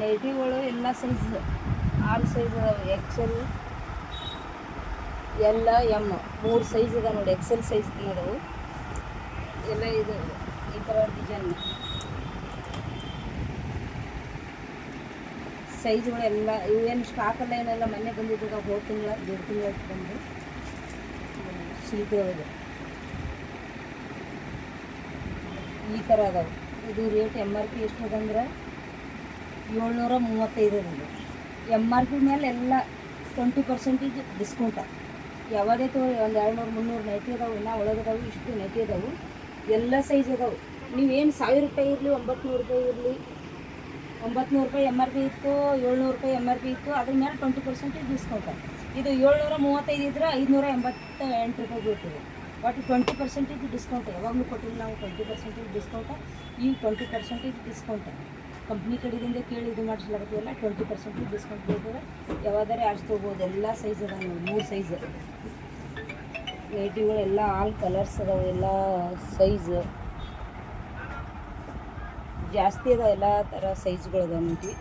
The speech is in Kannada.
ನೈಟಿಗಳು ಎಲ್ಲ ಸೈಜ್, ಆಲ್ ಸೈಜ್ ಅದಾವೆ. ಎಕ್ಸೆಲ್, ಎಲ್, ಎಮ್ 3 ಸೈಜ್ ಇದೆ ನೋಡಿ. ಎಕ್ಸೆಲ್ ಸೈಜ್ ಅದಾವು ಎಲ್ಲ. ಇದು ಈ ಥರ ಡಿಸೈನ್ ಸೈಜ್ಗಳು ಎಲ್ಲ. ಇವೇನು ಸ್ಟಾಕಲ್ಲ ಏನೆಲ್ಲ ಮೊನ್ನೆ ಬಂದಿದ್ದಾಗ ಹೋದ ತಿಂಗಳ 1.5 ತಿಂಗಳ ಬಂದು ಸಿಲ್ಕ್ ಒಳಗೆ ಈ ಥರ ಅದಾವೆ. ಇದು ರೇಟ್ MRP ಎಷ್ಟು ಅದಂದ್ರೆ 735 ಅದ. MRP ಮೇಲೆ ಎಲ್ಲ 20% ಡಿಸ್ಕೌಂಟ. ಯಾವುದೇ ತೊಗೊಳ್ಳಿ, ಒಂದು 200-300 ನೈಟಿ ಅದಾವೆ. ಇನ್ನೂ ಒಳಗದಾವೆ, ಇಷ್ಟು ನೈಟಿ ಅದಾವೆ. ಎಲ್ಲ ಸೈಜ್ ಅದಾವೆ. ನೀವೇನು 1000 ರೂಪಾಯಿ ಇರಲಿ, 900 ರೂಪಾಯಿ ಇರಲಿ, 900 ರೂಪಾಯಿ MRP ಇತ್ತು, 700 ರೂಪಾಯಿ MRP ಇತ್ತು, ಅದ್ರ ಮೇಲೆ 20% ಡಿಸ್ಕೌಂಟ. ಇದು 735 ಇದ್ರೆ 588 ರೂಪಾಯಿ ಬೀಳ್ತದೆ. ಒಟ್ಟು 20% ಡಿಸ್ಕೌಂಟ್. ಯಾವಾಗಲೂ ಕೊಟ್ಟಿಲ್ಲ ನಾವು 20% ಡಿಸ್ಕೌಂಟ. ಈಗ 20% ಡಿಸ್ಕೌಂಟ ಕಂಪ್ನಿ ಕಡೆಯಿಂದ ಕೇಳಿ ಇದು ಮಾಡಿಸ್ಲಾಗತ್ತೀವಲ್ಲ. 20% ಡಿಸ್ಕೌಂಟ್ ಬೀಳ್ತದೆ. ಯಾವಾಗಾರೆ ಆರ್ಸ್ ತೊಗೋಬೋದು. ಎಲ್ಲ ಸೈಜ್ ಅದಾವೆ ನೋಡಿ, 3 ಸೈಜ್ ನೈಟಿಗಳು ಎಲ್ಲ. ಆಲ್ ಕಲರ್ಸ್ ಅದಾವೆ, ಎಲ್ಲ ಸೈಜ್ ಜಾಸ್ತಿ ಅದಾವೆ. ಎಲ್ಲ ಥರ ಸೈಜ್ಗಳು ಅದಾವೆ ನೋಡಿ.